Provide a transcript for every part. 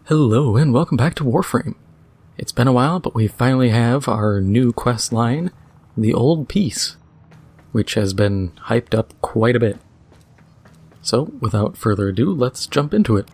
Hello and welcome back to Warframe. It's been a while, but we finally have our new quest line, The Old Peace, which has been hyped up quite a bit. So, without further ado, let's jump into it.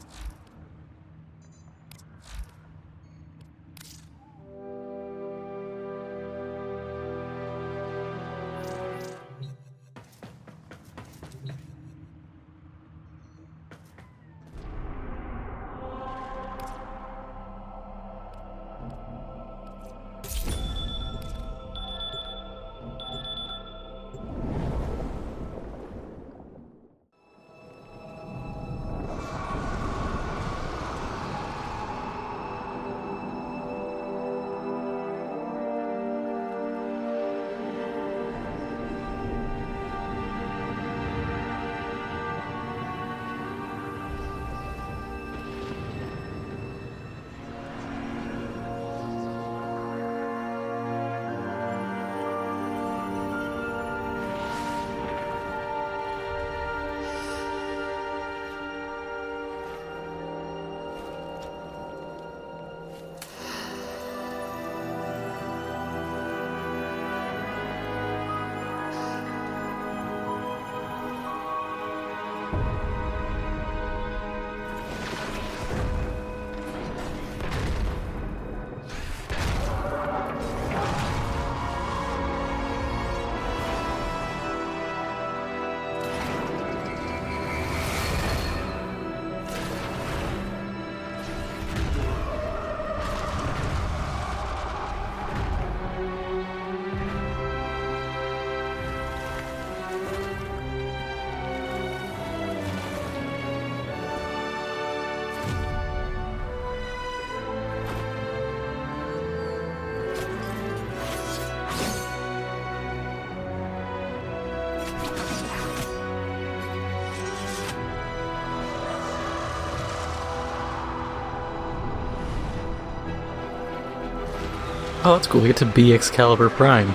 Oh, that's cool. We get to be Excalibur Prime.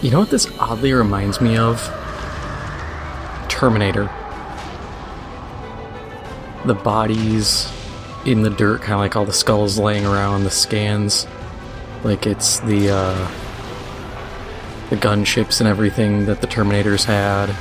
You know what this oddly reminds me of? Terminator. The bodies in the dirt, kind of like all the skulls laying around, the scans. Like it's the gunships and everything that the Terminators had.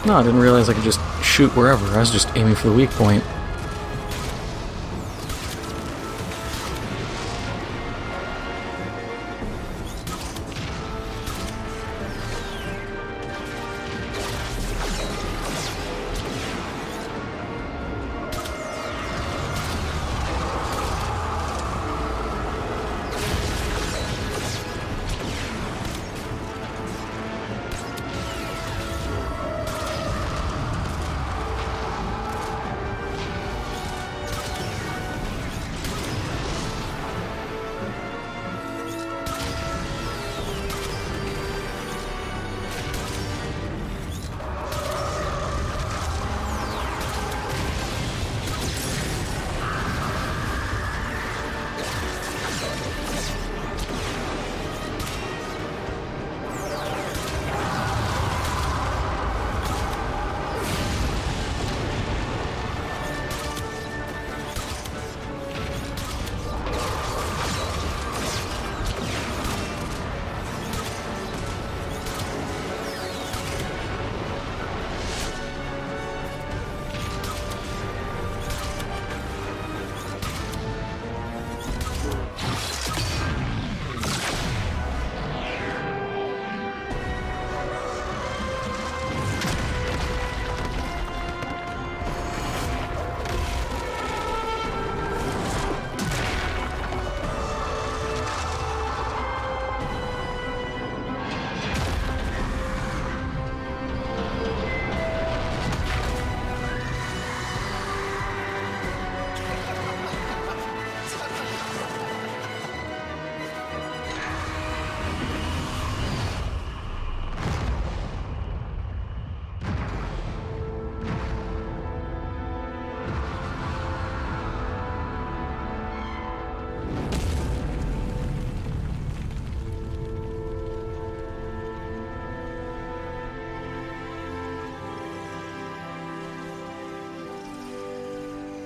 No, I didn't realize I could just shoot wherever. I was just aiming for the weak point.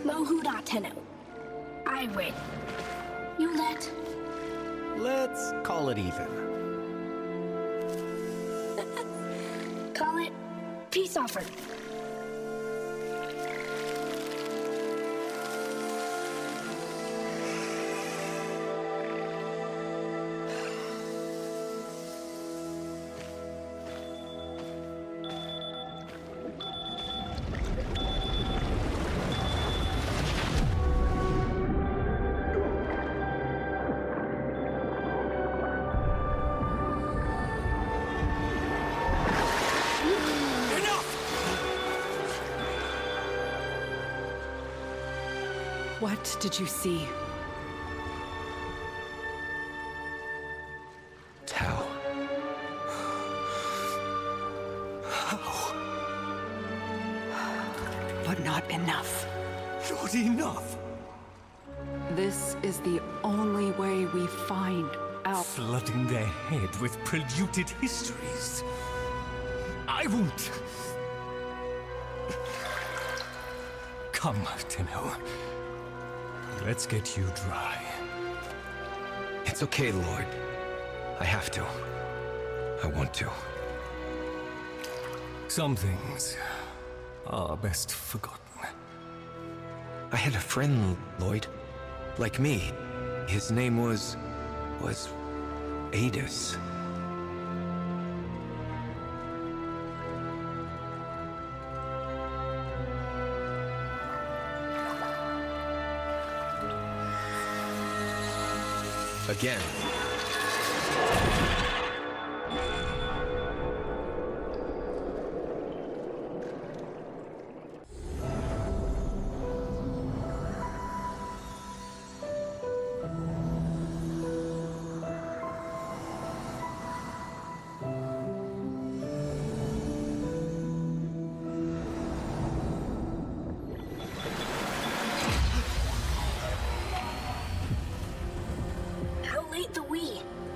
Mohudatenu. I win. You let... Let's call it even. Call it peace offer. What did you see? Tao. How? But not enough. Not enough. This is the only way we find out. Flooding their head with polluted histories. I won't. Come, Tenno. Let's get you dry. It's okay, Lord. I have to. I want to. Some things are best forgotten. I had a friend, Lloyd. Like me. His name was Adis. Again.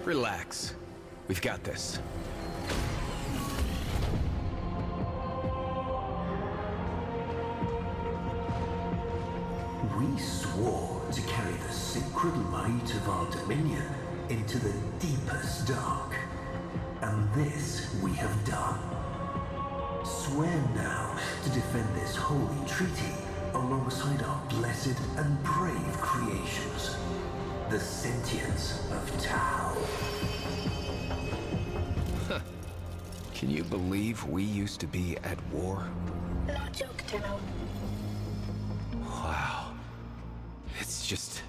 Relax. We've got this. We swore to carry the sacred light of our dominion into the deepest dark. And this we have done. Swear now to defend this holy treaty alongside our blessed and brave creations, the Sentients of Tau. Can you believe we used to be at war? No joke, Tau. Wow. It's just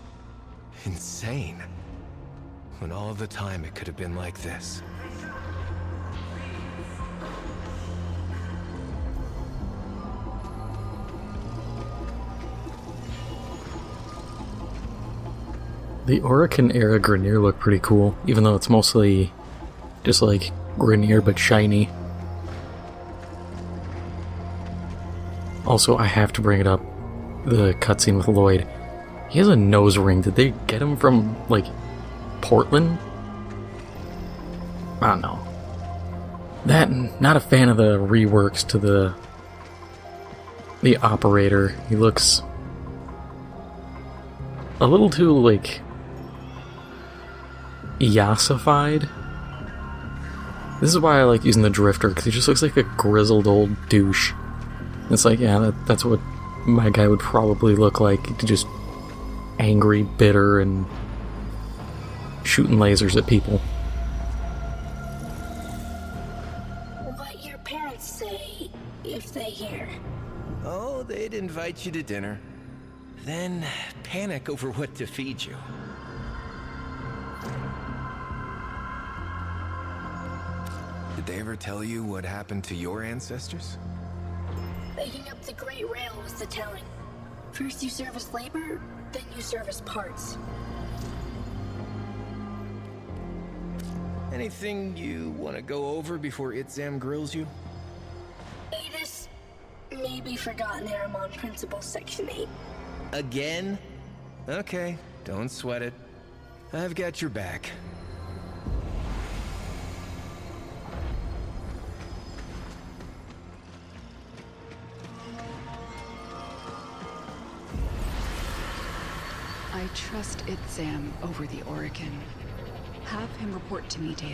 insane. When all the time it could have been like this. The Orokin era Grineer look pretty cool, even though it's mostly just like Grineer but shiny. Also, I have to bring it up, the cutscene with Lloyd. He has a nose ring. Did they get him from, like, Portland? I don't know. That, and not a fan of the reworks to the operator. He looks a little too, like, Yasified. This is why I like using the Drifter, because he just looks like a grizzled old douche. It's like, yeah, that's what my guy would probably look like. Just angry, bitter, and shooting lasers at people. What your parents say if they hear. Oh, they'd invite you to dinner. Then panic over what to feed you. Did they ever tell you what happened to your ancestors? Leading up the Great Rail was the telling. First you serve as labor, then you serve as parts. Anything you want to go over before Itzam grills you? Adis, maybe forgotten Aramon Principle Section 8. Again? Okay, don't sweat it. I've got your back. I trust Itzam over the Orokin. Have him report to me daily.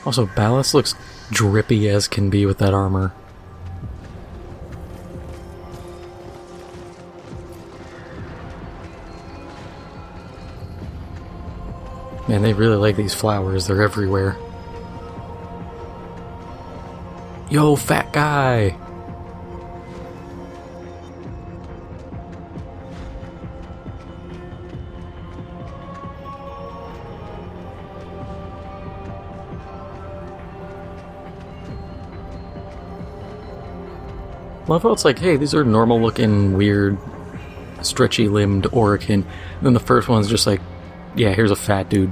Also, Ballas looks drippy as can be with that armor. Man, they really like these flowers. They're everywhere. Yo, fat guy! Love how it's like, hey, these are normal looking, weird, stretchy limbed Orokin. And then the first one's just like, yeah, here's a fat dude.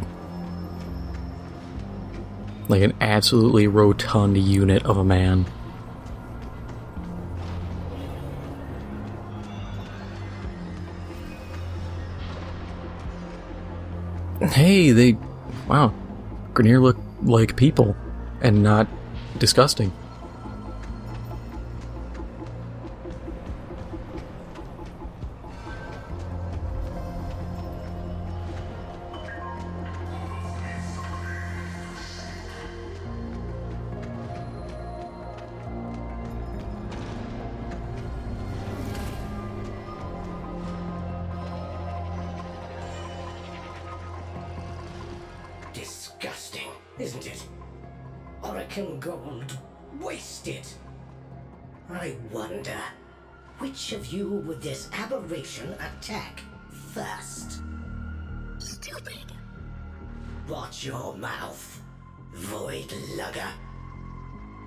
Like an absolutely rotund unit of a man. Hey, wow, Grineer look like people and not disgusting. Disgusting, isn't it? Orokin gold, wasted. I wonder, which of you would this aberration attack first? Stupid. Watch your mouth, void lugger.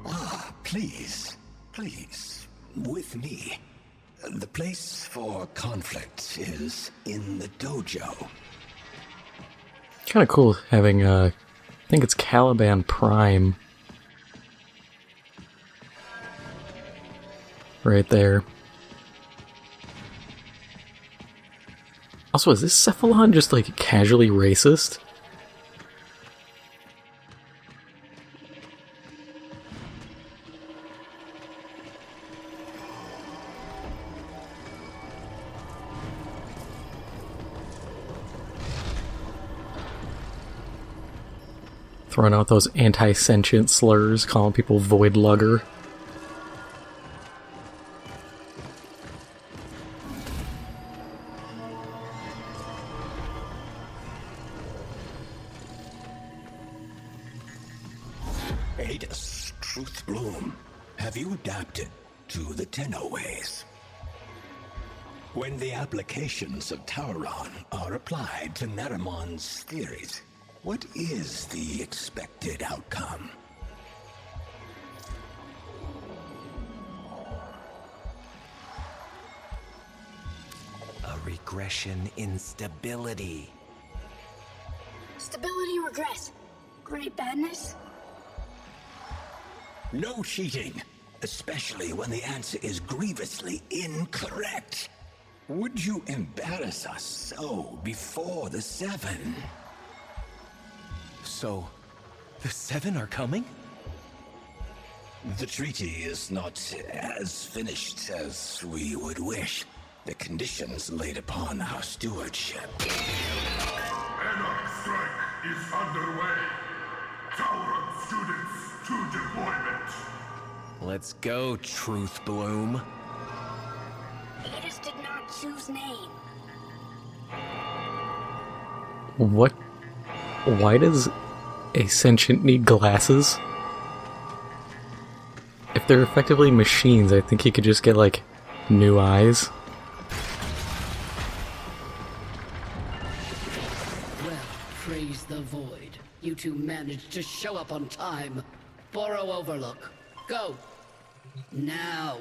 Ah, please, please, with me. The place for conflict is in the dojo. Kind of cool having, I think it's Caliban Prime. Right there. Also, is this Cephalon just, like, casually racist? Throwing out those anti-sentient slurs, calling people void lugger. Adus, Truth Bloom, have you adapted to the Tenno ways? When the applications of Tauron are applied to Naramon's theories, what is the expected outcome? A regression in stability. Stability regress. Great badness. No cheating, especially when the answer is grievously incorrect. Would you embarrass us so before the Seven? So, the Seven are coming? The treaty is not as finished as we would wish. The conditions laid upon our stewardship. Anarch strike is underway. Tauron students to deployment. Let's go, Truth Bloom. Adus did not choose name. What? Why does a sentient need glasses? If they're effectively machines, I think he could just get, like, new eyes. Well, praise the void. You two managed to show up on time. Borrow Overlook. Go. Now.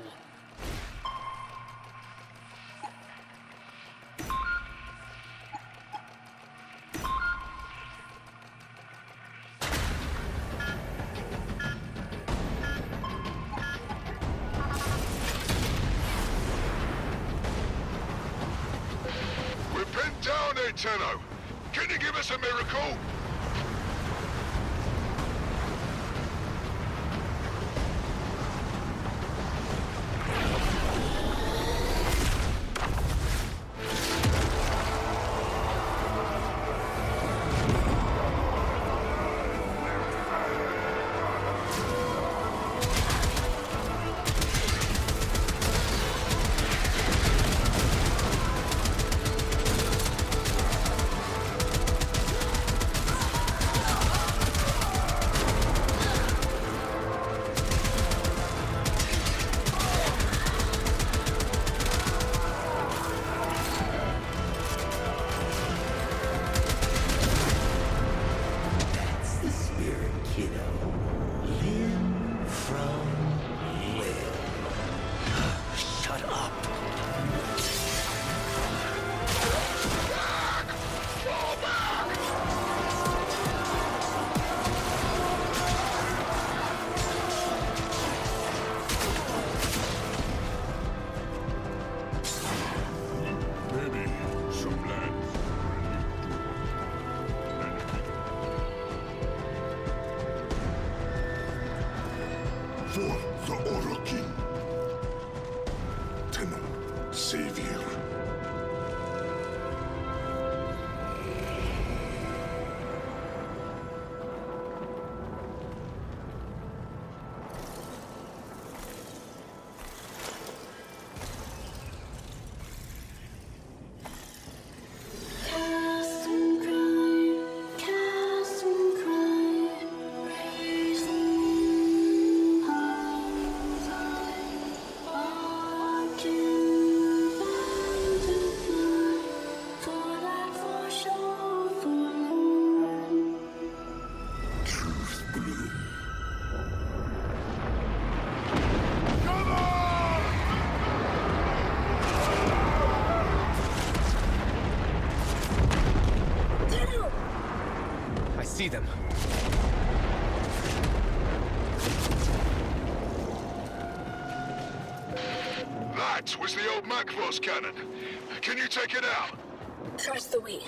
We're pinned down here, Tenno. Can you give us a miracle? That's the spirit, kiddo. Limb from limb. Shut up. Fall back! Maybe some land. For the Orokin. Tenno, Savior. Cast and cry, cast and cry, raise the arms high, watching butterfly, for that foreshore forlorn. Truth Bloom. Tenno! I see them. That was the old Macross cannon. Can you take it out? Trust the we.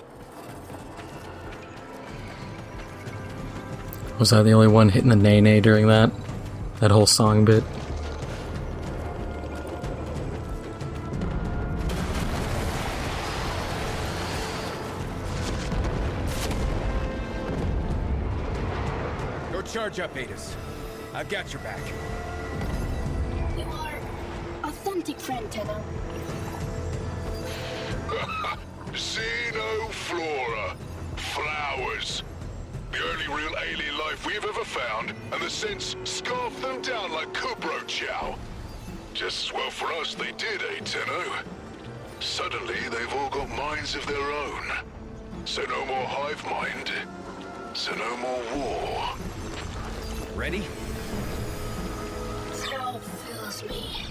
Was I the only one hitting the nay-nay during that? That whole song bit? charge up, Adis. I've got your back. You are authentic friend, Tenno. Xenoflora. Flowers. The only real alien life we've ever found, and the Sents scarfed them down like Kubro Chow. Just as well for us they did, eh, Tenno? Suddenly, they've all got minds of their own. So no more hive mind. So no more war. Ready? Hell fills me.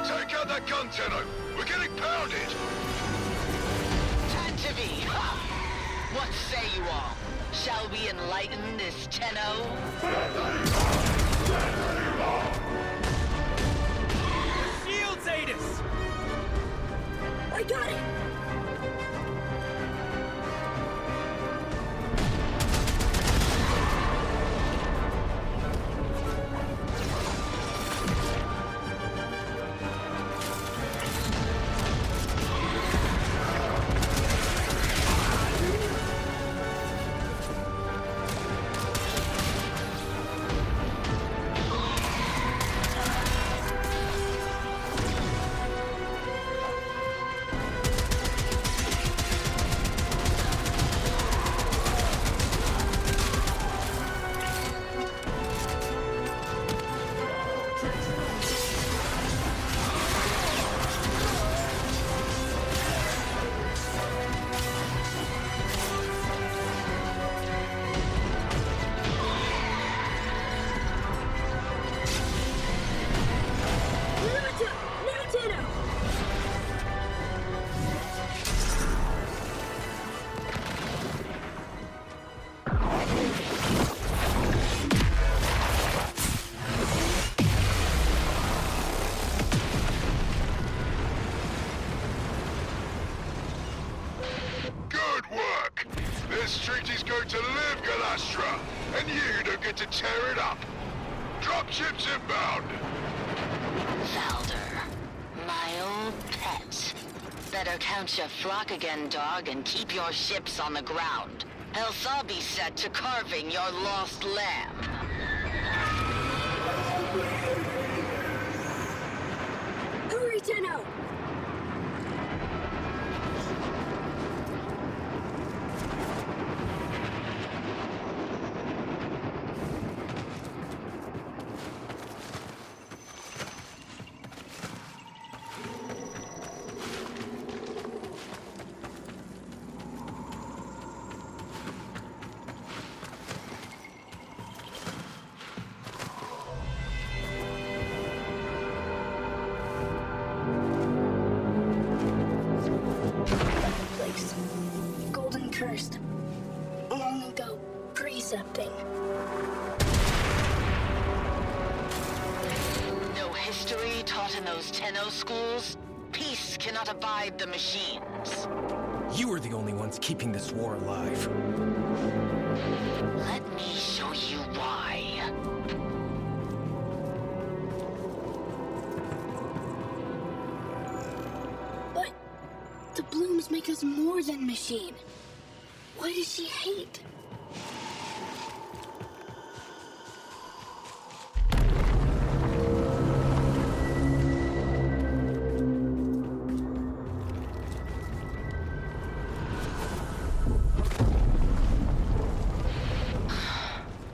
Take out that gun, Tenno. We're getting pounded. Tantivy! What say you all? Shall we enlighten this Tenno? Shields, Adis! I got it! Good work. This treaty's going to live, Galastra, and you don't get to tear it up. Dropships inbound. Valder, my old pet. Better count your flock again, dog, and keep your ships on the ground. Else I'll be set to carving your lost lamb. Hurry, Tenno! Golden cursed. Long ago, precepting. No history taught in those Tenno schools? Peace cannot abide the machines. You are the only ones keeping this war alive. Let me show you why. But the blooms make us more than machine. Why does she hate?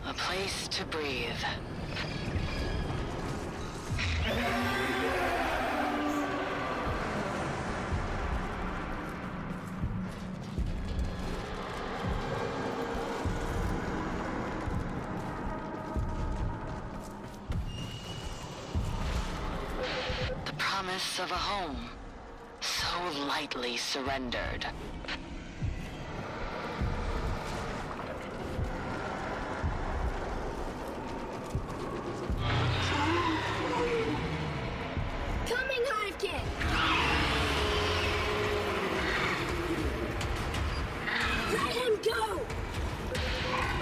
A place to breathe. The promise of a home, so lightly surrendered. Coming, Hivekin! Let him go!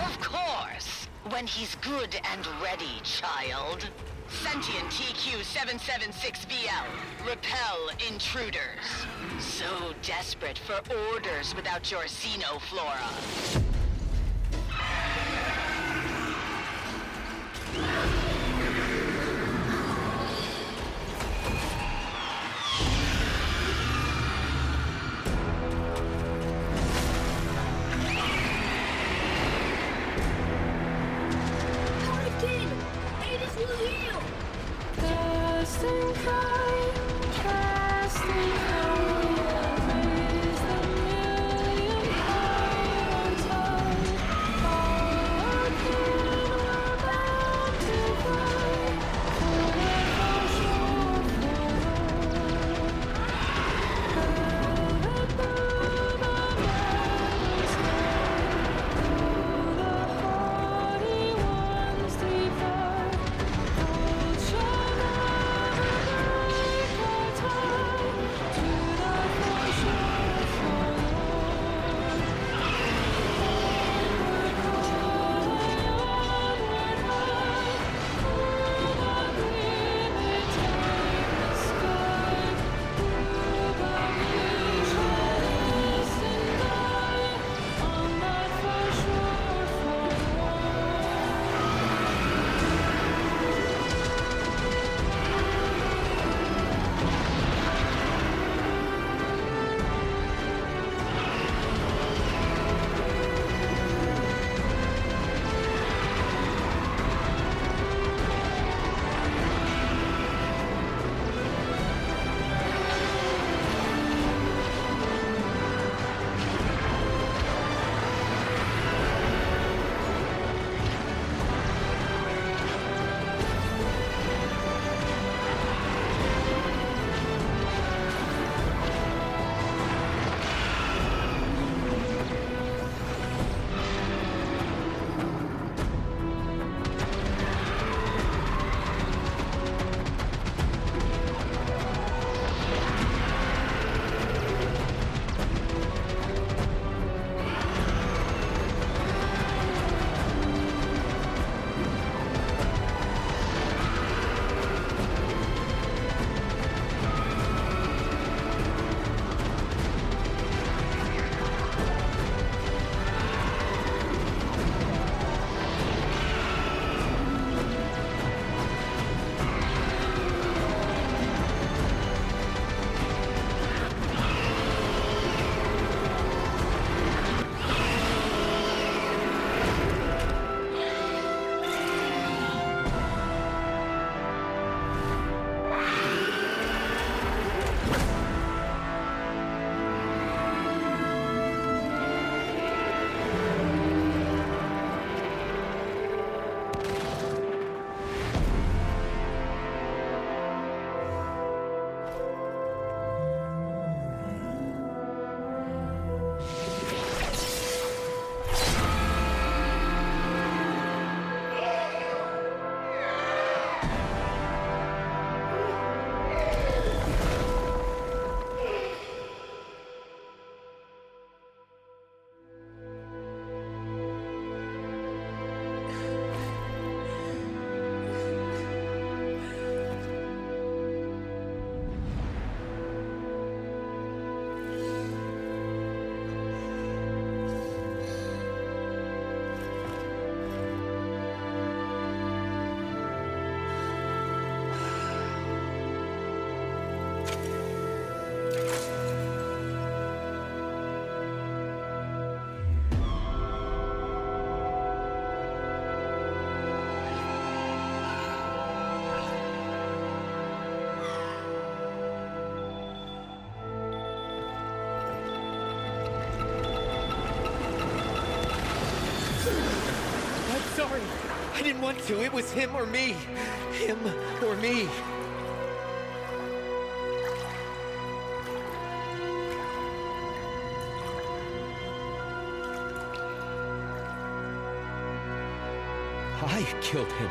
Of course! When when he's good and ready, child. Sentient TQ-776BL. Repel intruders. So desperate for orders without your xenoflora. sorry. I didn't want to. It was him or me. Him or me. I killed him,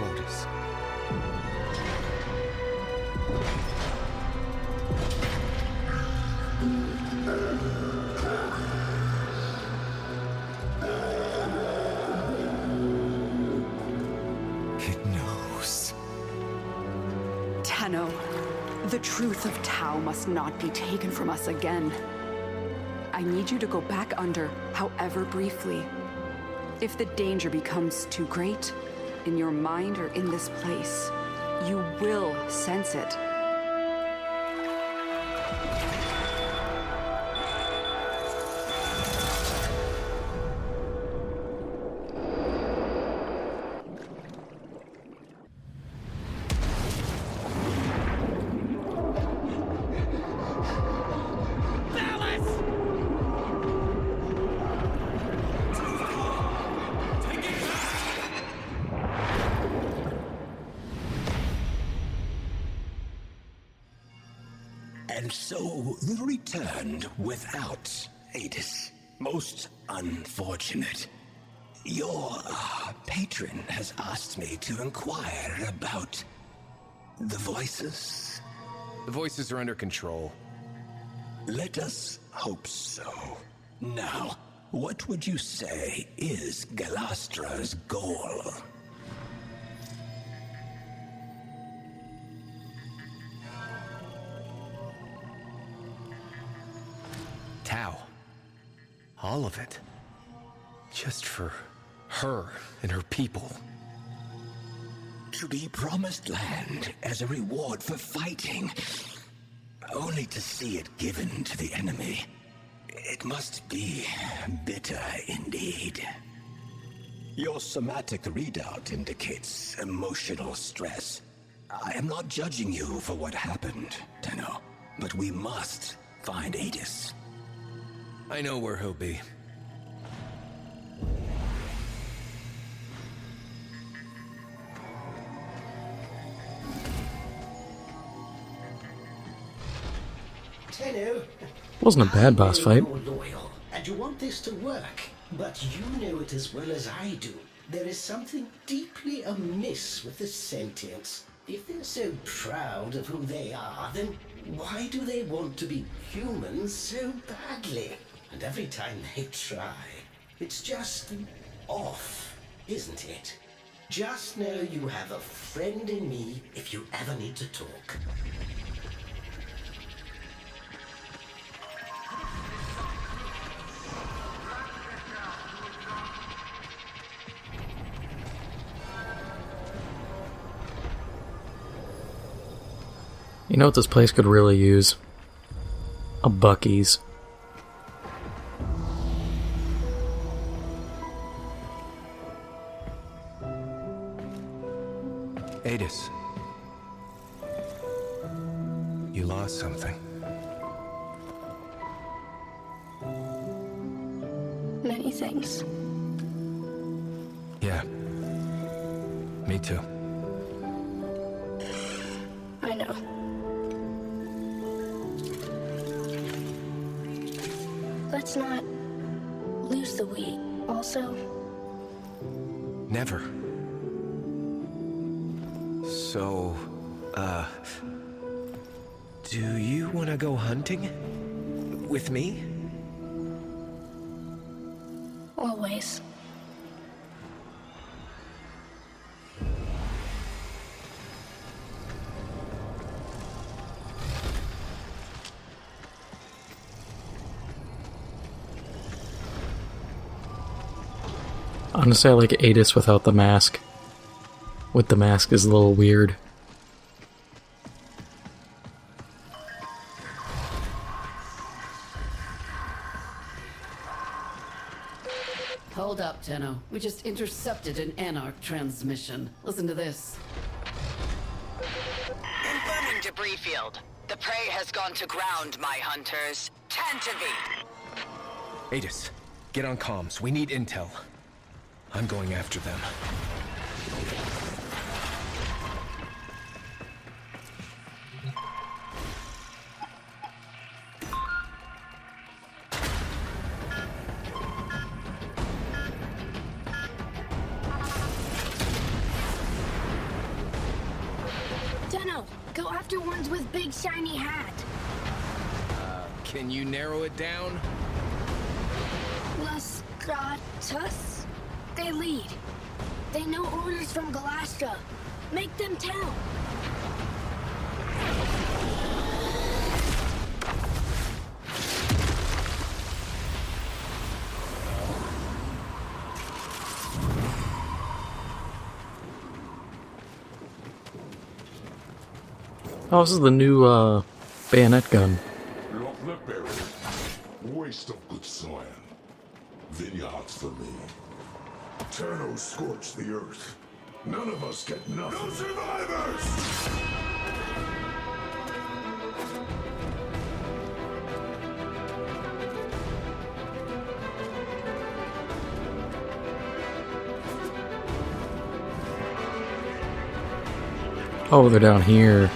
Lotus. Tenno, the truth of Tau must not be taken from us again. I need you to go back under, however briefly. If the danger becomes too great, in your mind or in this place, you will sense it. And so you returned without Adis. Most unfortunate. Your patron has asked me to inquire about the voices. The voices are under control. Let us hope so. Now, what would you say is Galastra's goal? Tau. All of it. Just for her and her people. To be promised land as a reward for fighting, only to see it given to the enemy. It must be bitter indeed. Your somatic readout indicates emotional stress. I am not judging you for what happened, Tenno, but we must find Adis. I know where he'll be. Tenno, Wasn't a bad boss fight. you're loyal, and you want this to work, but you know it as well as I do. There is something deeply amiss with the Sentients. If they're so proud of who they are, then why do they want to be humans so badly? And every time they try, it's just off, isn't it? Just know you have a friend in me if you ever need to talk. You know what this place could really use? A Buc-ee's. Adis. You lost something. Many things. Yeah. Me too. I know. Let's not lose the wheat, also. Never. So, do you want to go hunting? With me? Always. Honestly, I like Adis without the mask. With the mask is a little weird. Hold up, Tenno. We just intercepted an Anarch transmission. Listen to this. Confirming debris field. The prey has gone to ground, my hunters. Tantivy! Adis, get on comms. We need intel. I'm going after them. Tenno, go after ones with big shiny hat. Can you narrow it down? Las Gratas? They lead. They know orders from Galastra. Make them tell. Oh, this is the new bayonet gun. Lock the barrier. Waste of good soil. Vineyards for me. Turnos scorch the earth. None of us get nothing. No survivors! Oh, they're down here.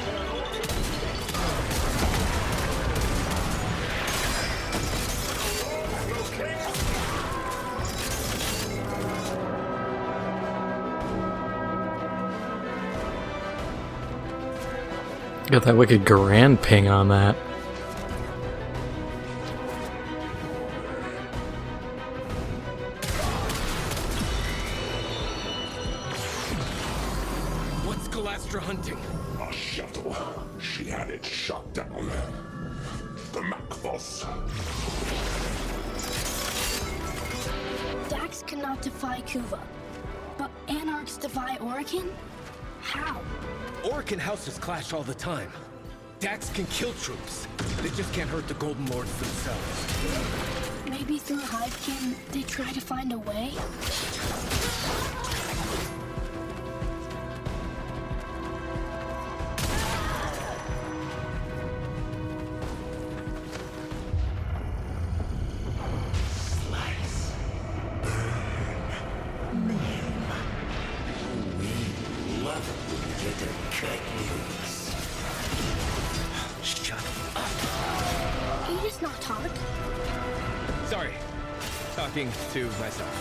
Got that wicked Garand ping on that. What's Galastra hunting? A shuttle. She had it shot down. The Macphos. Dax cannot defy Kuva, but Anarchs defy Orokin? How? Orokin houses clash all the time. Dax can kill troops. They just can't hurt the Golden Lords themselves. Maybe through Hivekin, they try to find a way? Slice. Burn. Name. We love it when you get the cut news. Shut up. Can you just not talk? Sorry. Talking to myself.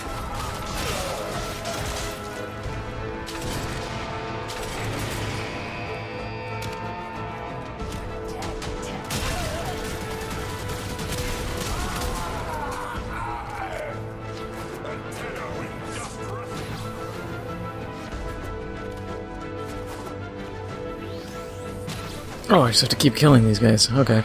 Oh, I just have to keep killing these guys. Okay.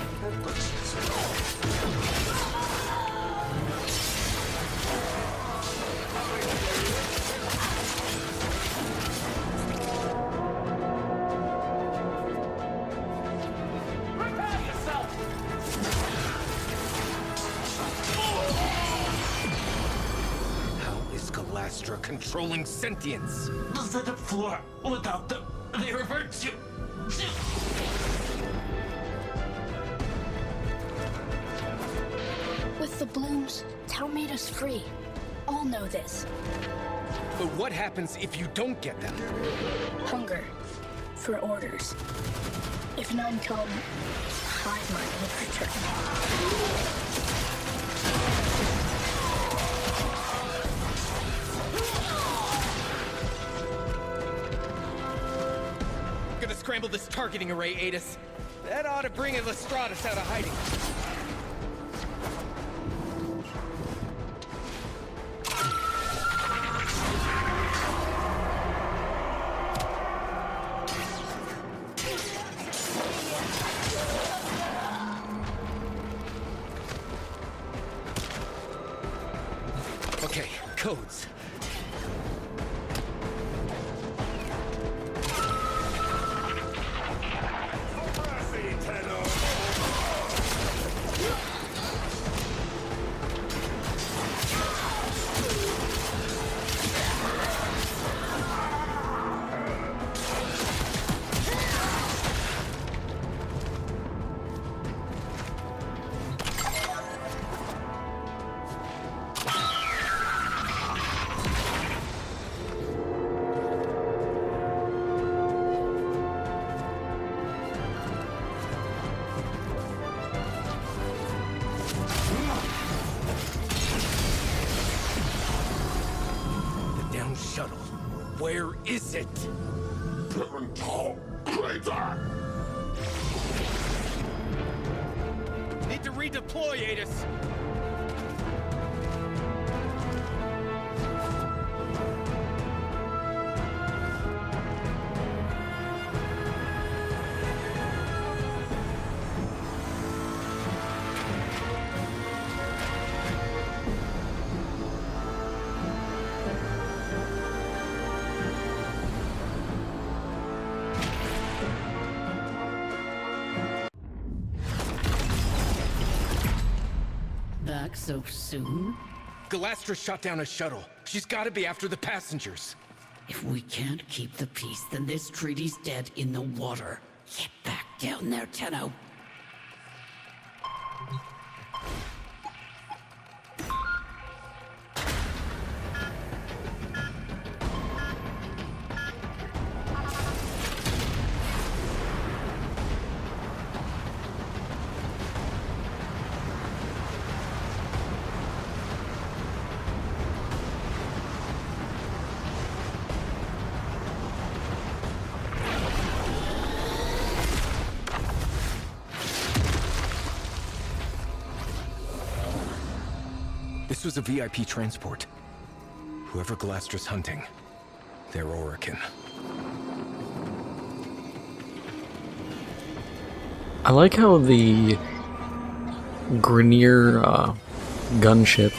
How is Galastra controlling sentience? The setup floor. Without them, they revert you. With the blooms, Tau made us free. All know this. But what happens if you don't get them? Hunger. For orders. If none come, Hive mind will return. Gonna scramble this targeting array, Adis. That ought to bring Lestratus out of hiding. Okay, codes. Shuttle. Where is it? Pimental Crater. Need to redeploy, Adis. back so soon? Galastra shot down a shuttle. She's gotta be after the passengers. If we can't keep the peace, then this treaty's dead in the water. Get back down there, Tenno. This was a VIP transport. Whoever Galastra's hunting, they're Orokin. I like how the Grineer gunship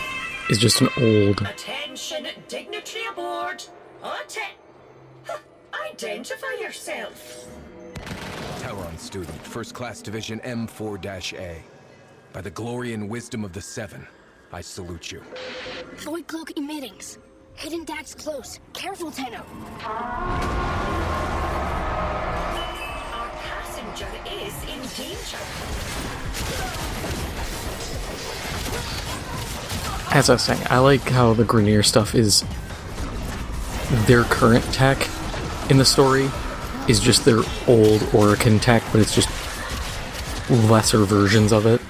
is just an old... Attention, dignitary aboard. Identify yourself. Tauron student, First Class Division M4-A. By the glory and wisdom of the Seven, I salute you. Void cloak emittings. Hidden Dax close. Careful, Tenno. Our passenger is in danger. As I was saying, I like how the Grineer stuff is... Their current tech in the story is just their old Orokin tech, but it's just lesser versions of it.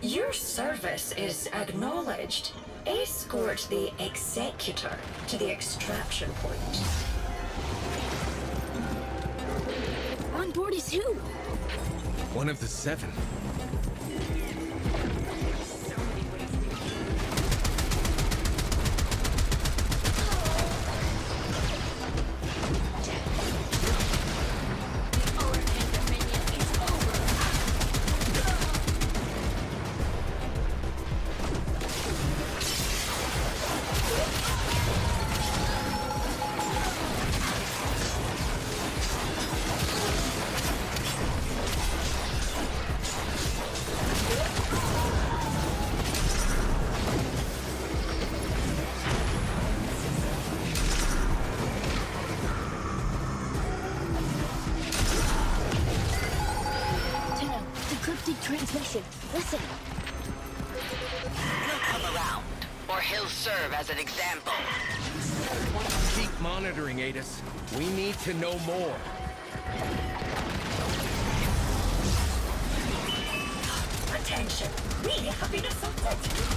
Your service is acknowledged. Escort the Executor to the extraction point. On board is who? One of the Seven. Transmission. Listen. He'll come around, or he'll serve as an example. Keep monitoring, Adis. We need to know more. Attention. We have been assaulted.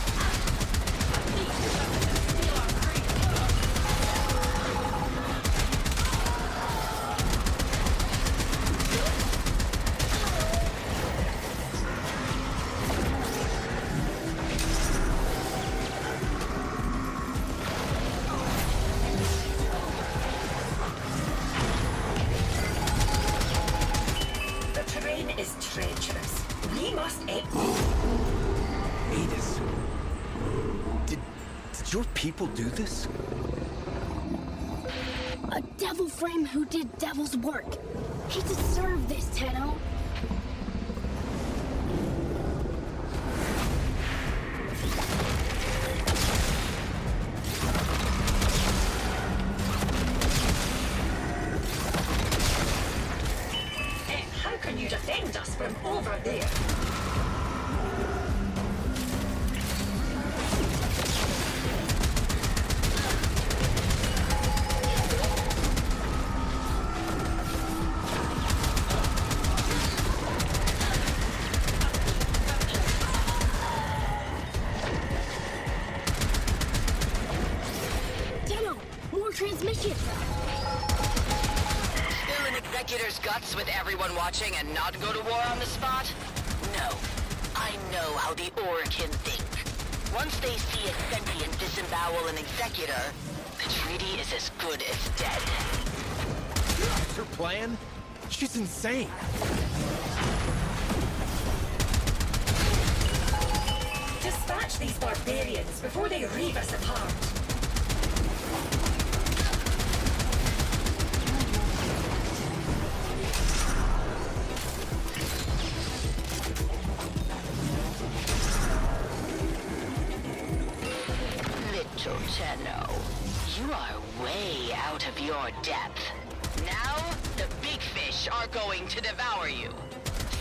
Adis, did your people do this? A devil frame who did devil's work. He deserved this, Tenno. How can you defend us from over there? Transmission. Still an executor's guts with everyone watching and not go to war on the spot? No. I know how the Orokin think. Once they see a sentient disembowel an executor, the treaty is as good as dead. That's her plan? She's insane. Dispatch these barbarians before they reave us apart. little Tenno. You are way out of your depth. Now, the big fish are going to devour you.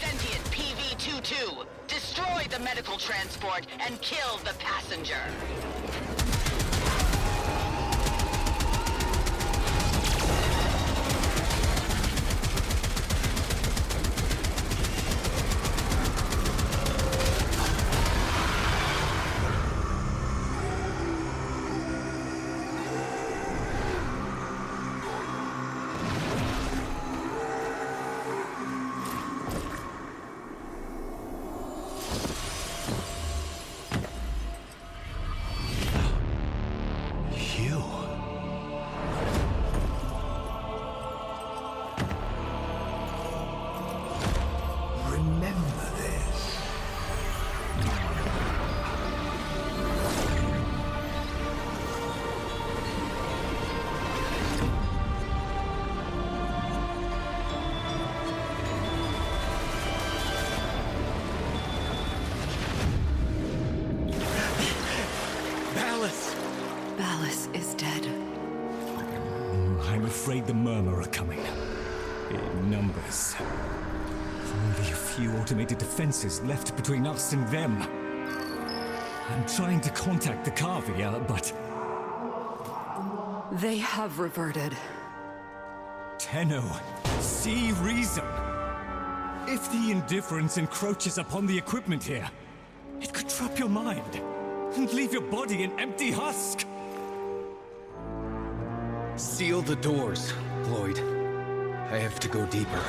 Sentient PV-22, destroy the medical transport and kill the passenger. I'm afraid the Murmur are coming. In numbers. Only a few automated defenses left between us and them. I'm trying to contact the Kavia, but... They have reverted. Tenno, see reason. If the indifference encroaches upon the equipment here, it could trap your mind and leave your body an empty husk. Seal the doors, Lloyd. I have to go deeper.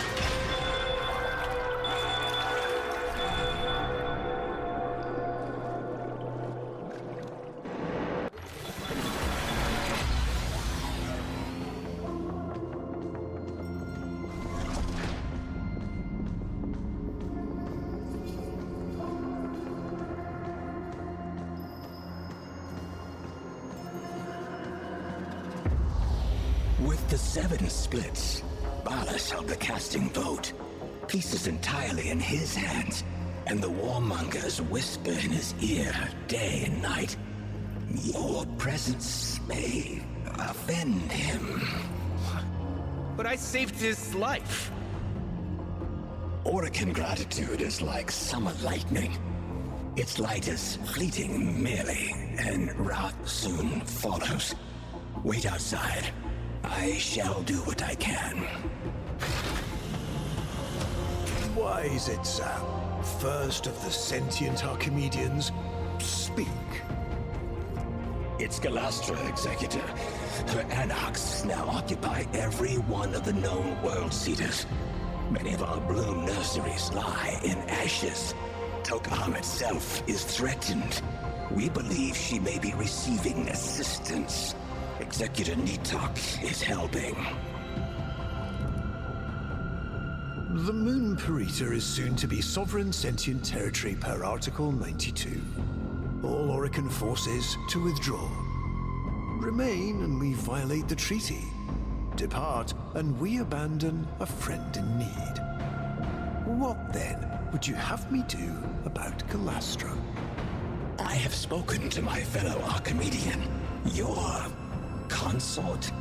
With the 7 splits, Ballas held the casting vote. Pieces entirely in his hands, and the warmongers whisper in his ear day and night. Your presence may offend him. But I saved his life. Orokin gratitude is like summer lightning. Its light is fleeting merely, and wrath soon follows. Wait outside. I shall do what I can. Why is it, Sam? First of the sentient Archimedeans, speak. It's Galastra, Executor. Her anarchs now occupy every one of the known world seeders. Many of our bloom nurseries lie in ashes. Tokam itself is threatened. We believe she may be receiving assistance. Executor Nitok is helping. The Moon Parita is soon to be sovereign sentient territory per Article 92. All Orokin forces to withdraw. Remain and we violate the treaty. Depart and we abandon a friend in need. What then would you have me do about Galastra? I have spoken to my fellow Archimedean. Your consort.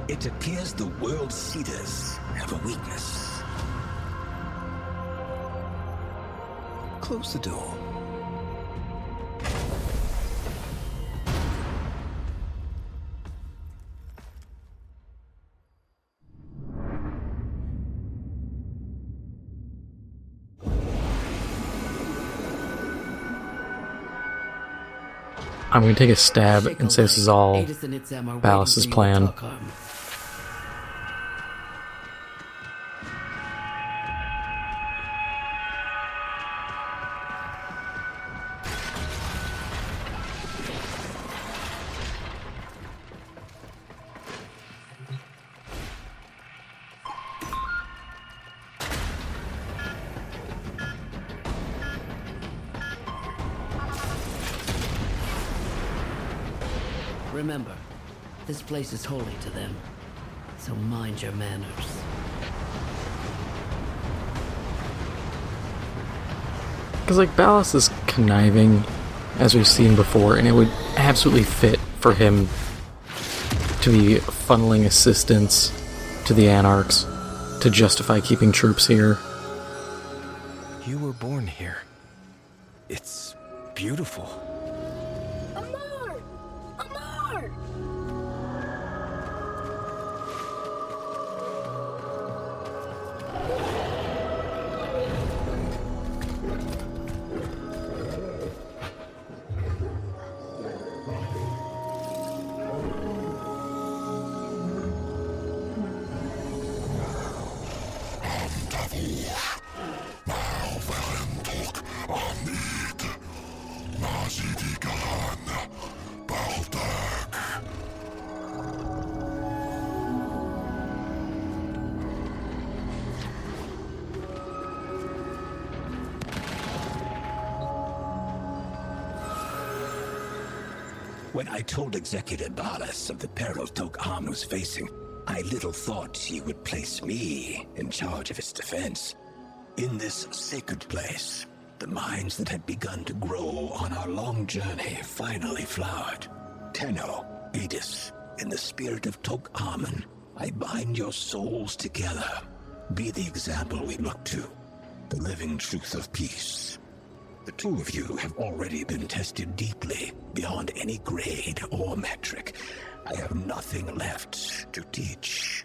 It appears the world seeders have a weakness. Close the door. I'm going to take a stab and say this is all Ballas's plan. Remember, this place is holy to them, so mind your manners. Because, like, Ballas is conniving, as we've seen before, and it would absolutely fit for him to be funneling assistance to the Anarchs to justify keeping troops here. You were born here. It's beautiful. Amar! Amar! When I told Executive Balas of the peril Tok-Am was facing, I little thought he would place me in charge of its defense. In this sacred place, the minds that had begun to grow on our long journey finally flowered. Tenno, Edis, in the spirit of Tok-Amen, I bind your souls together. Be the example we look to, the living truth of peace. The two of you have already been tested deeply, beyond any grade or metric. I have nothing left to teach.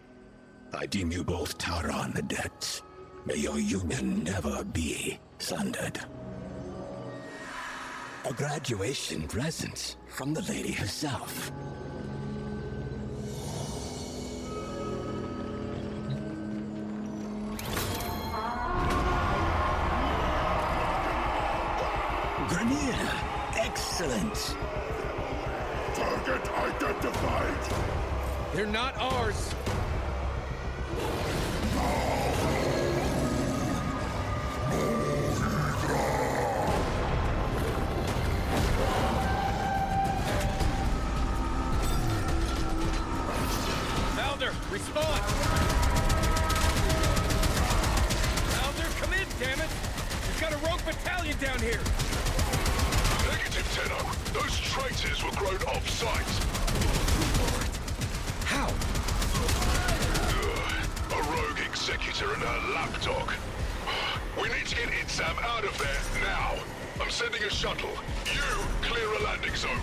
I deem you both Tauron the debt. May your union never be sundered. A graduation present from the lady herself. Grenier, excellent. Target identified. They're not ours. Valder, respond. Valder, come in, damn it. We've got a rogue battalion down here. Negative, Tenno. Those traitors were grown off-site. How? A rogue executor and her lapdog. We need to get Itzam out of there now. I'm sending a shuttle. You clear a landing zone.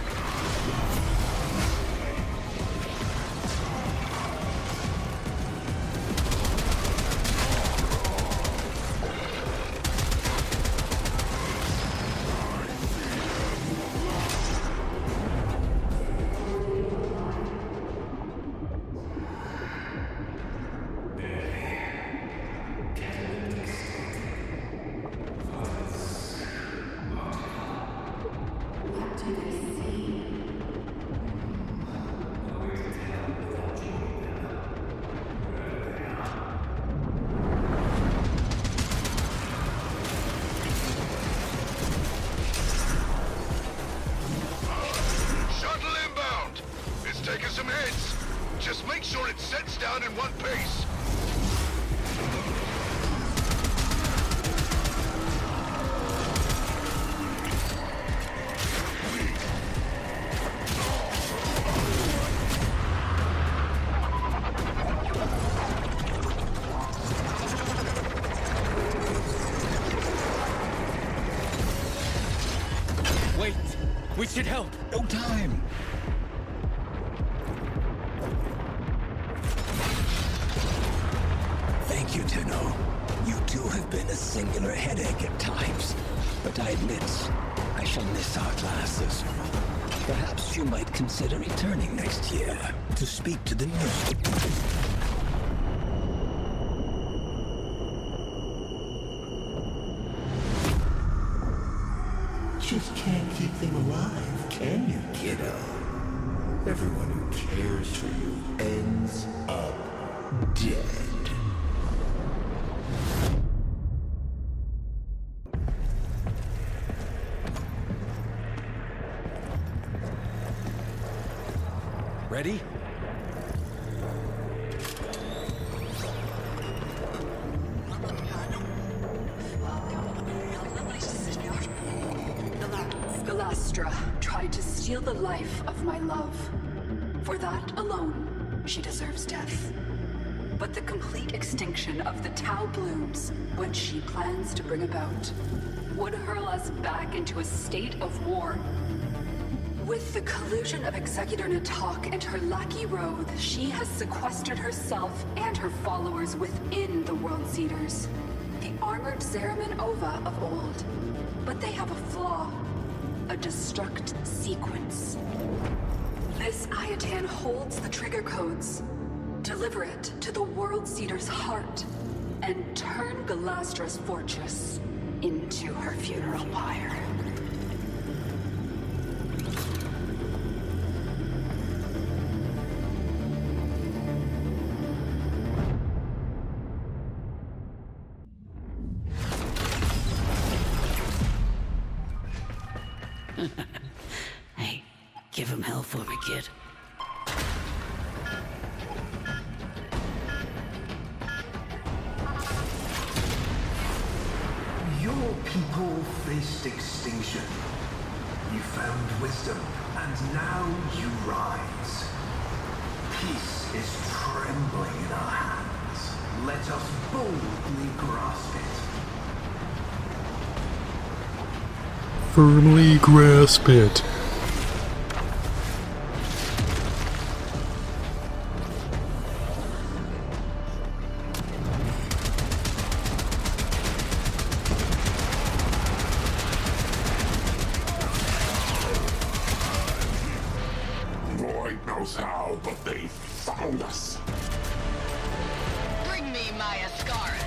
Just make sure it sets down in one piece. Wait, we should help. No time. Thank you, Tenno. You two have been a singular headache at times, but I admit I shall miss our classes. Perhaps you might consider returning next year to speak to the new. Just can't keep them alive, can you, kiddo? Everyone who cares for you ends up dead. Ready? Galastra tried to steal steal the life of my love. For that alone, she deserves death. But the complete extinction of the Tau blooms, what she plans to bring about, would hurl us back into a state of war. With the collusion of Executor Natak and her lackey Roth, she has sequestered herself and her followers within the World Seeders, the armored Zeraman Ova of old. But they have a flaw, a destruct sequence. This Ayatan holds the trigger codes. Deliver it to the World Seeder's heart, and turn Galastra's fortress into her funeral pyre. Hey, give him hell for me, kid. Your people faced extinction. You found wisdom, and now you rise. Peace is trembling in our hands. Let us boldly grasp it. Firmly grasp it. Void knows how, but they found us. Bring me my Ascaris.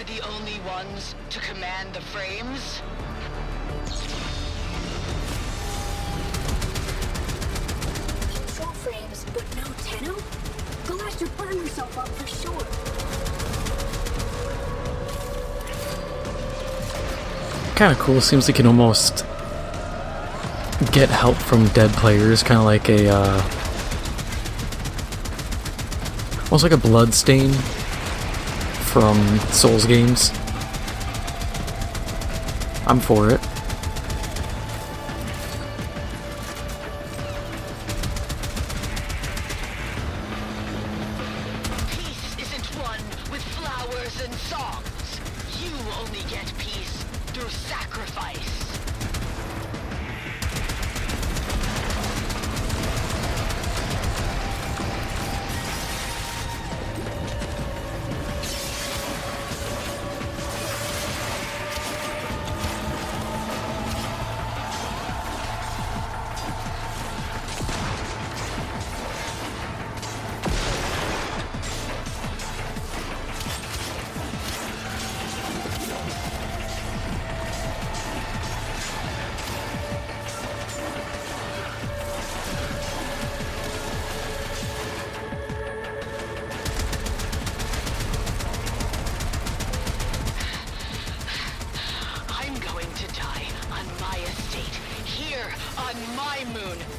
The only ones to command the frames? Control frames, but no Tenno? Galastra burned herself up for sure. Kind of cool. Seems like you can almost get help from dead players. Kind of like a, almost like a bloodstain from Souls games. I'm for it. Peace isn't won with flowers and songs. You only get peace through sacrifice.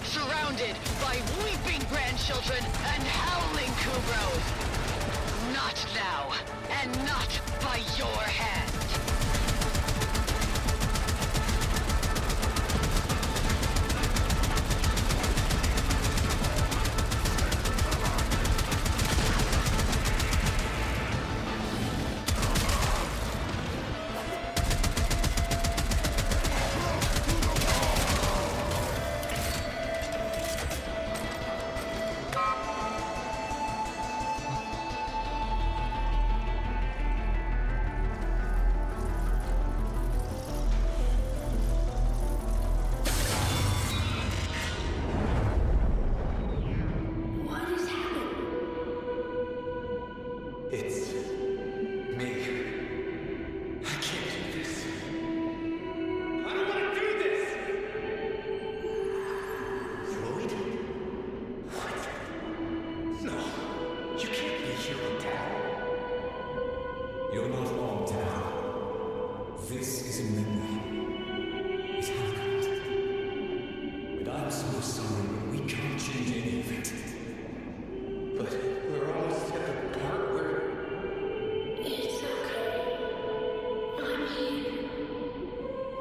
Surrounded by weeping grandchildren and howling Kubros. Not now, and not by your hand. this is a memory. It happened. And I'm so sorry, but we can't change any of it. But we're almost at the part where... It's okay. I'm here.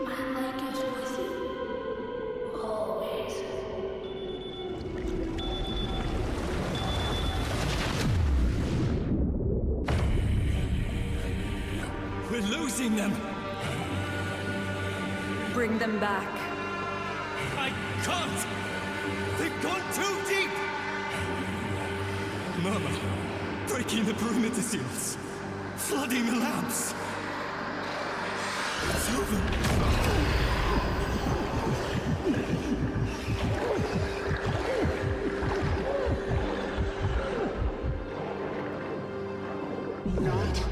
My light is with you. Always. We're losing them! Bring them back. I can't! They've gone too deep! Mama, breaking the perimeter seals, flooding the lamps. It's over. Not yet.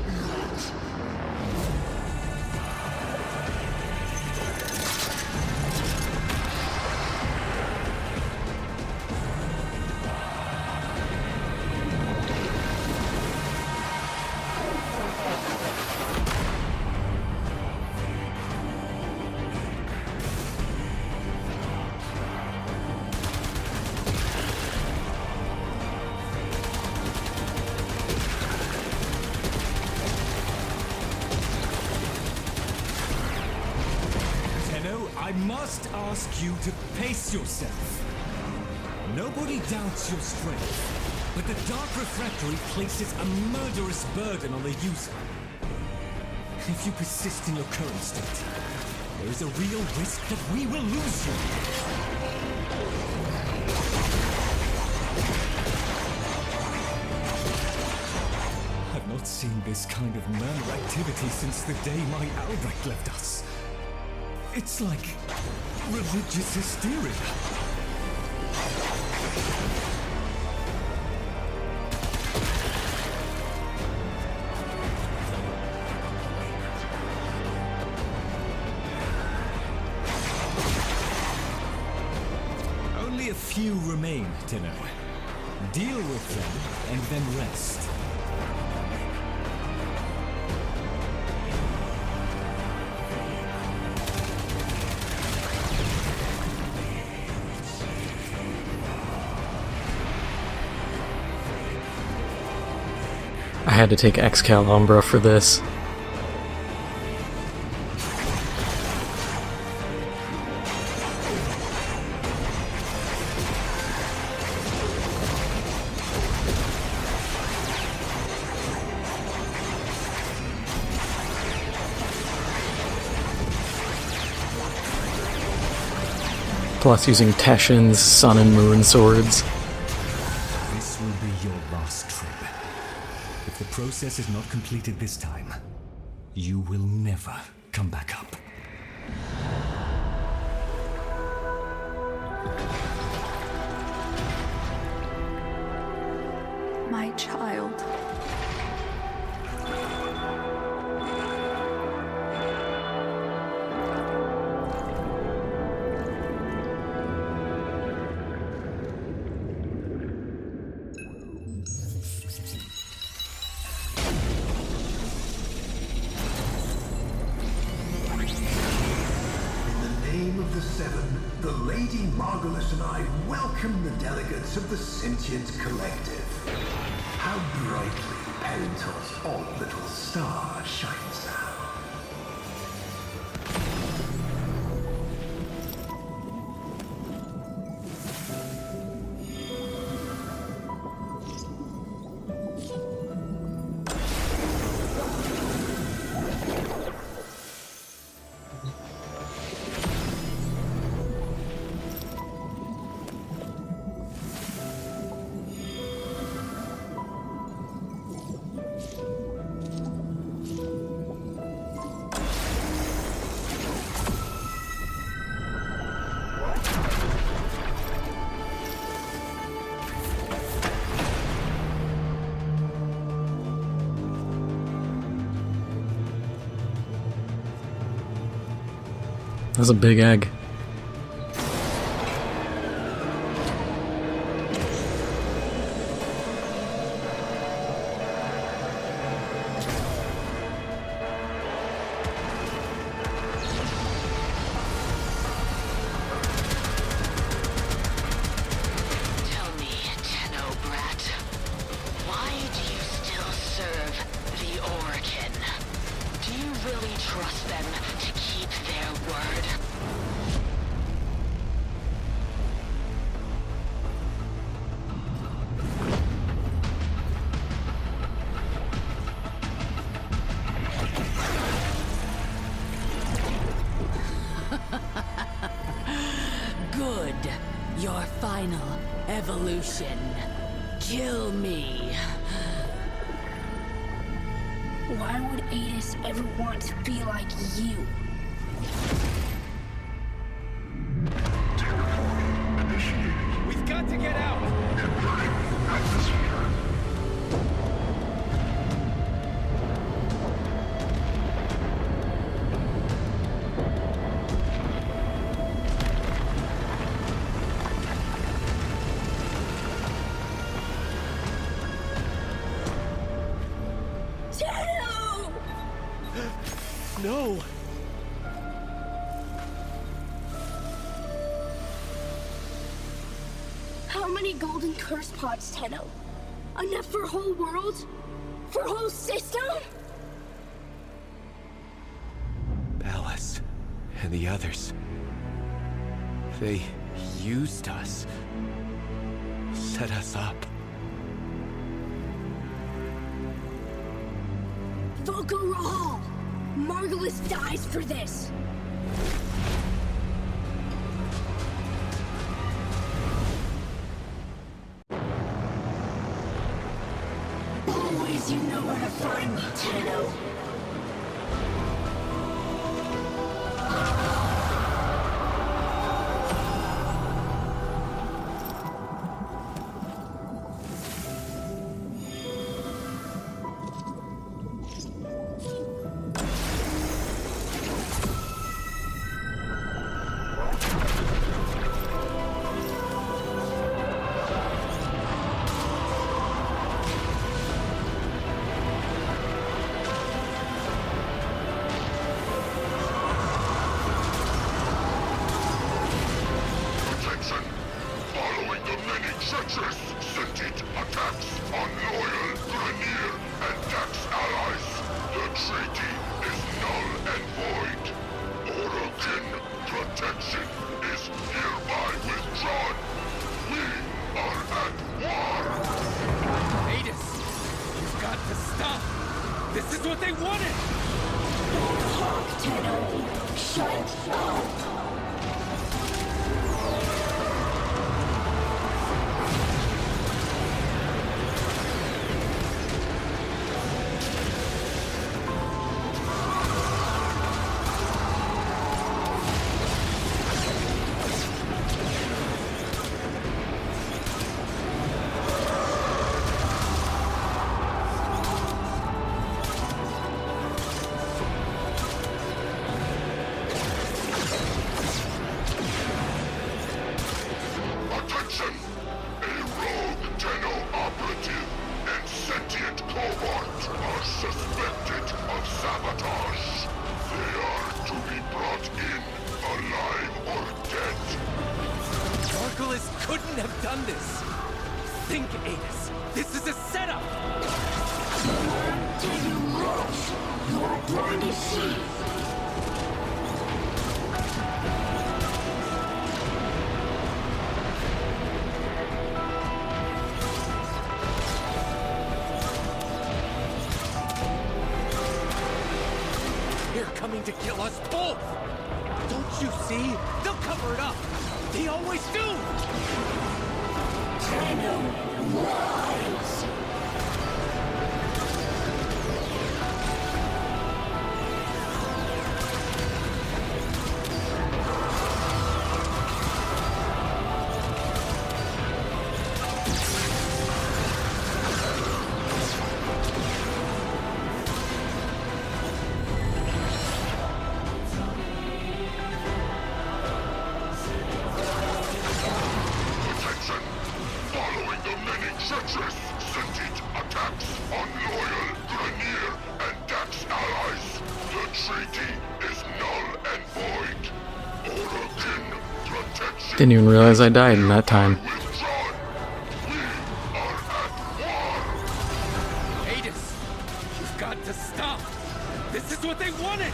I must ask you to pace yourself. Nobody doubts your strength, but the Dark Refractory places a murderous burden on the user. If you persist in your current state, there is a real risk that we will lose you. I've not seen this kind of murder activity since the day my Albrecht left us. It's like religious hysteria. Only a few remain, Tenno. Deal with them and then rest. I had to take Excalibur for this. Plus using Teshin's Sun and Moon swords. This will be your last trip. If the process is not completed this time, you will never come back up. My child. The Lady Margulis and I welcome the delegates of the Sentient Collective. How brightly Pentos' odd little star shines now. That's a big egg. Your final evolution. Kill me. Why would Adis ever want to be like you? We've got to get out! No! How many golden curse pods, Tenno? Enough for a whole world? For a whole system? Alice and the others. They used us. Set us up. Volko Rahal! Margulis dies for this! Always you know where to find me, Tenno. treacherous sentient attacks on loyal Grenier and Dax allies. The treaty is null and void. Orokin protection is hereby withdrawn. We are at war. Adis, you've got to stop. This is what they wanted. Talk, Tenno. Shut up. Attention! A rogue Tenno operative and sentient cohort are suspected of sabotage. They are to be brought in, alive or dead. Margulis couldn't have done this. Think, Adis. This is a setup. Till you lose, you are born to see. They're coming to kill us both! Don't you see? They'll cover it up! They always do! Tenno, rise! Attention! Following the many treacherous sentient attacks on loyal Grenier and Dax allies, the treaty is null and void. Orokin protection Didn't even realize I died in that time. withdrawn. We are at war. Adis, you've got to stop! This is what they wanted!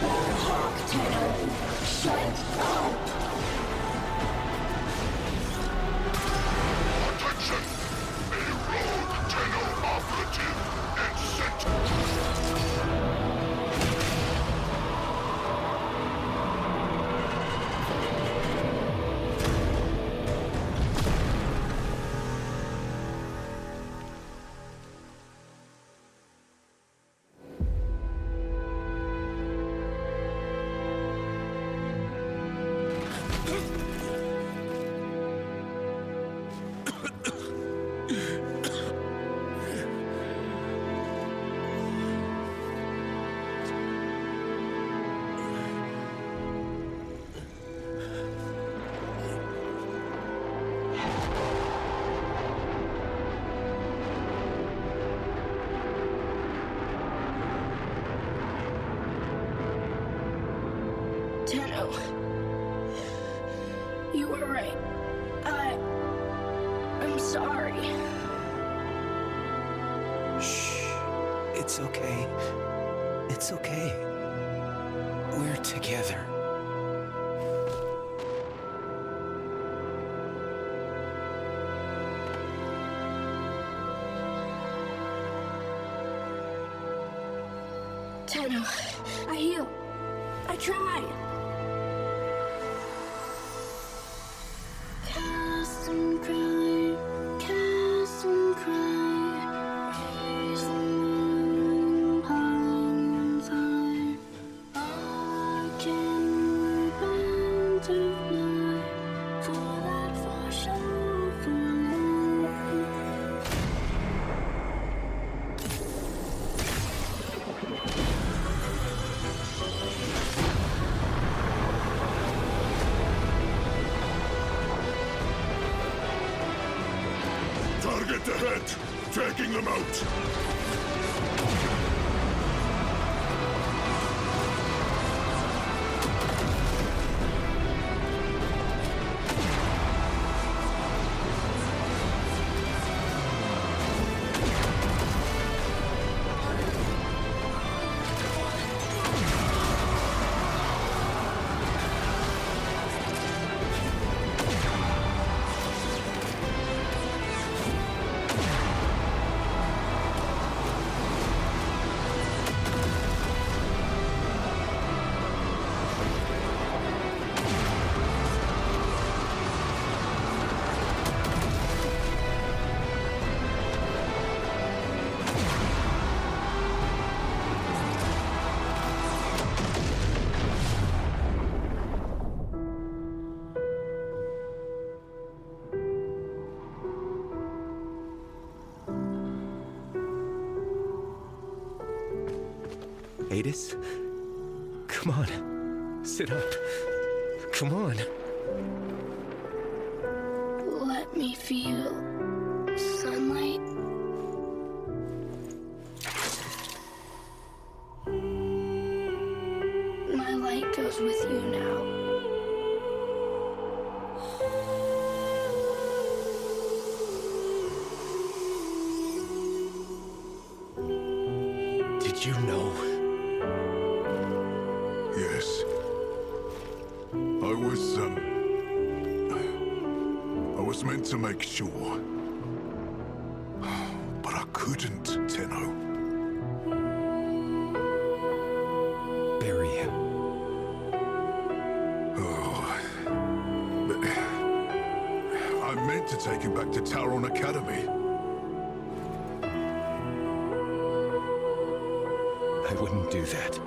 Talk, Tenno. Shut up. Attention! A rogue Tenno operative and sentient. Tenno. You were right. I'm sorry. Shh. It's okay. It's okay. We're together. Tenno, I heal. I tried. Cast and cry, raise the moon, high inside. Again, repent of night, for that for Target ahead! Taking them out! Adis? Come on. Sit up. Come on. Let me feel sunlight. My light goes with you now. Did you know? Yes. I was meant to make sure. But I couldn't, Tenno. Bury him. Oh. But I meant to take him back to Tauron Academy. I wouldn't do that.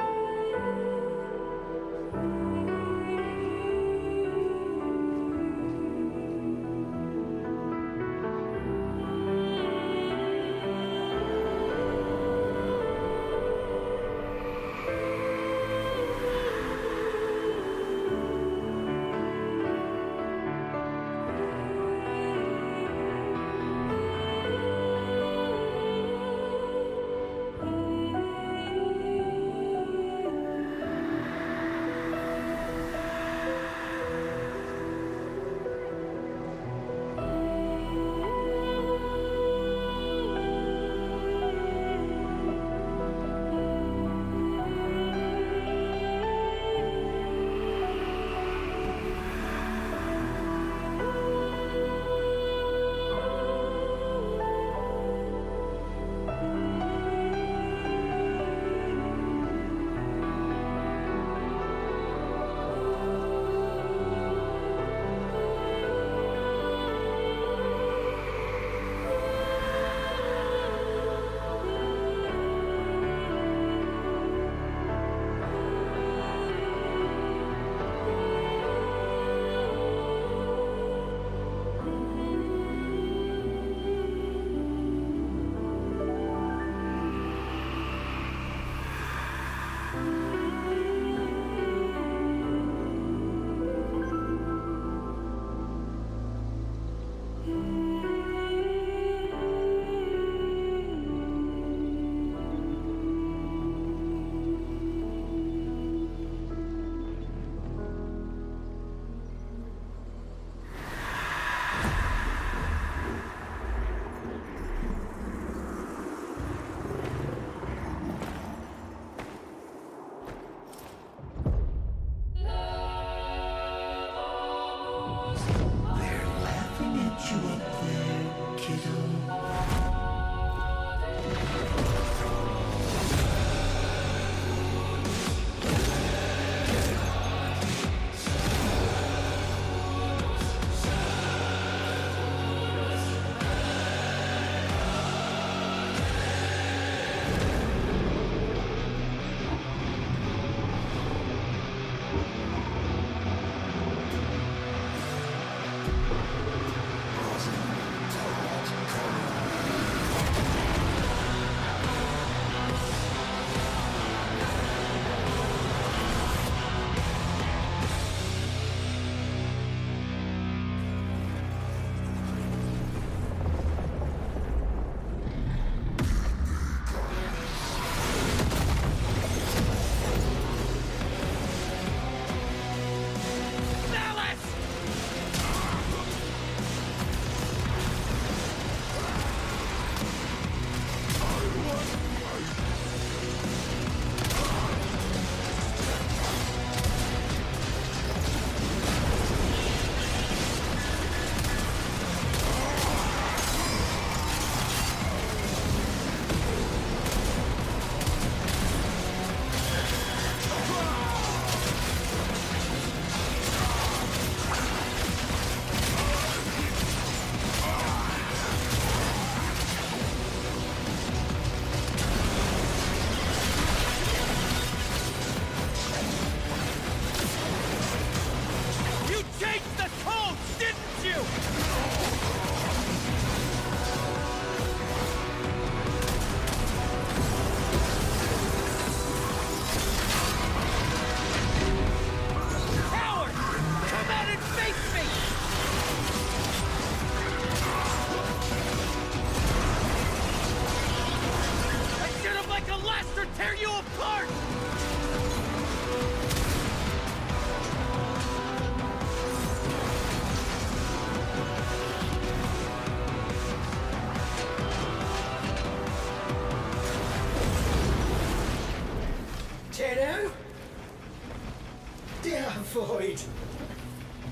dear Void.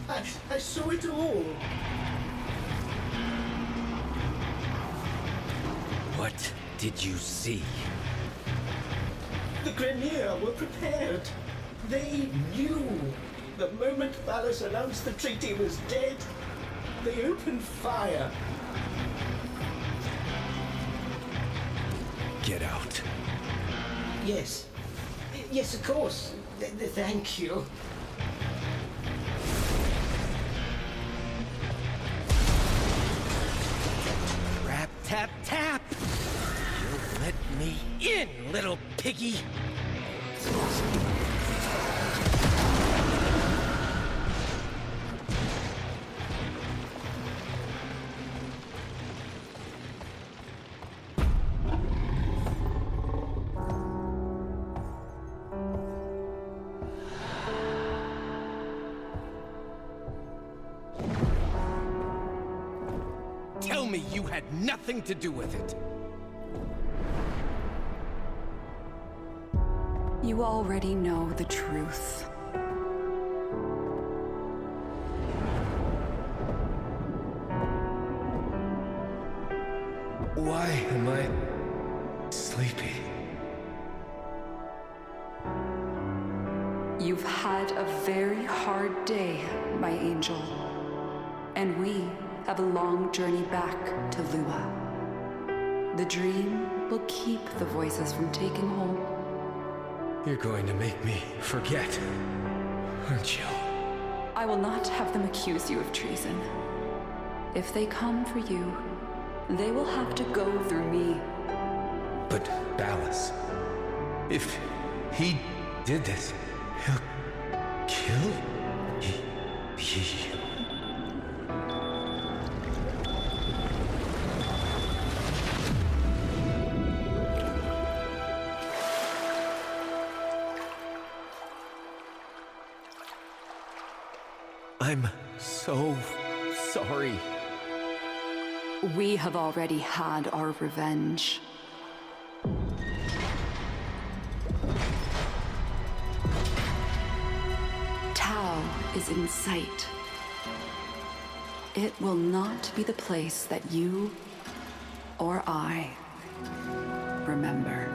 I saw it all. What did you see? The Grenier were prepared. They knew. The moment Valis announced the treaty was dead, they opened fire. Get out. Yes. Yes, of course. Thank you. Rap, tap, tap! You'll let me in, little piggy! Tell me you had nothing to do with it! You already know the truth. Why am I sleepy? You've had a very hard day, my angel. And we have a long journey back to Lua. The dream will keep the voices from taking hold. You're going to make me forget, aren't you? I will not have them accuse you of treason. If they come for you, they will have to go through me. But Ballas, if he did this, he'll kill you. I'm so sorry. We have already had our revenge. Tau is in sight. It will not be the place that you or I remember.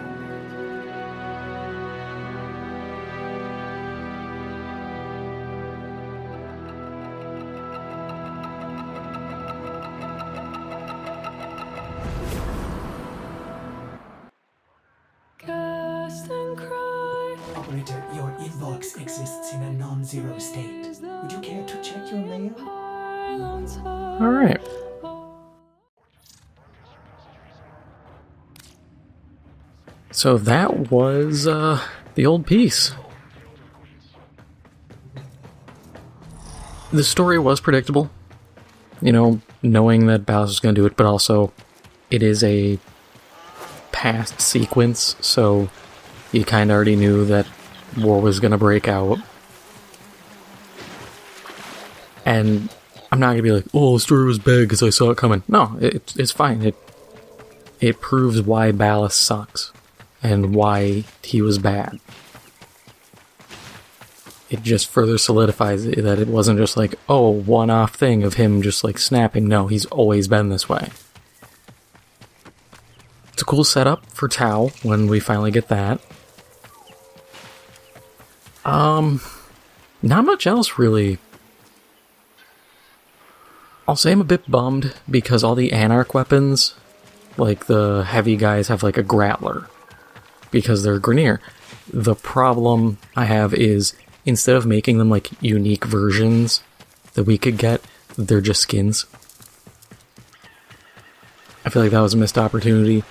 Operator, your inbox exists in a non-zero state. Would you care to check your mail? Alright. So that was the old piece. The story was predictable. You know, knowing that Ballas was going to do it, but also it is a past sequence, so you kind of already knew that war was going to break out. And I'm not going to be like, oh, the story was bad because I saw it coming. No, it's fine. It proves why Ballas sucks and why he was bad. It just further solidifies it, that it wasn't just like, oh, one-off thing of him just like snapping. No, he's always been this way. It's a cool setup for Tau when we finally get that. Not much else really. I'll say I'm a bit bummed because all the Anarch weapons, like the heavy guys, have like a Grappler because they're Grenier. The problem I have is instead of making them like unique versions that we could get, they're just skins. I feel like that was a missed opportunity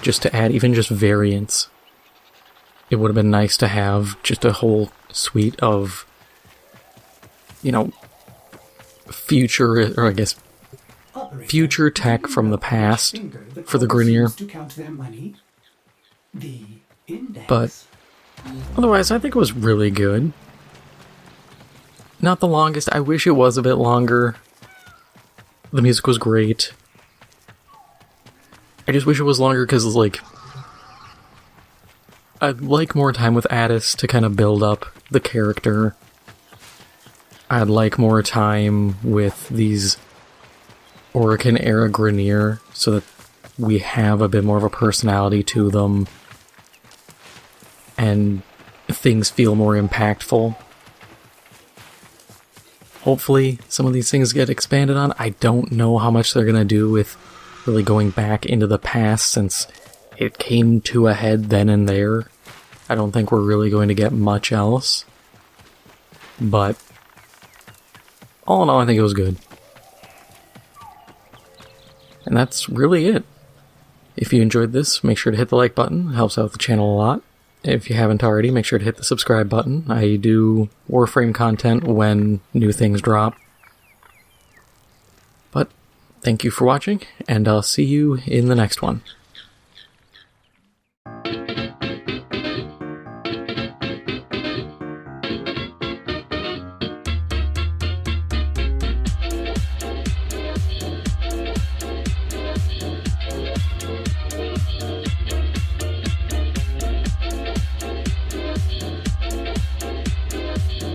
just to add even just variants. It would have been nice to have just a whole suite of, you know, future, or I guess, future tech from the past for the Grenier. But otherwise, I think it was really good. Not the longest. I wish it was a bit longer. The music was great. I just wish it was longer because, like, I'd like more time with Addis to kind of build up the character I'd like more time with these Orokin era Grineer so that we have a bit more of a personality to them and things feel more impactful. Hopefully some of these things get expanded on. I don't know how much they're going to do with really going back into the past since it came to a head then and there. I don't think we're really going to get much else. But all in all, I think it was good. And that's really it. If you enjoyed this, make sure to hit the like button. It helps out the channel a lot. If you haven't already, make sure to hit the subscribe button. I do Warframe content when new things drop. But thank you for watching, and I'll see you in the next one.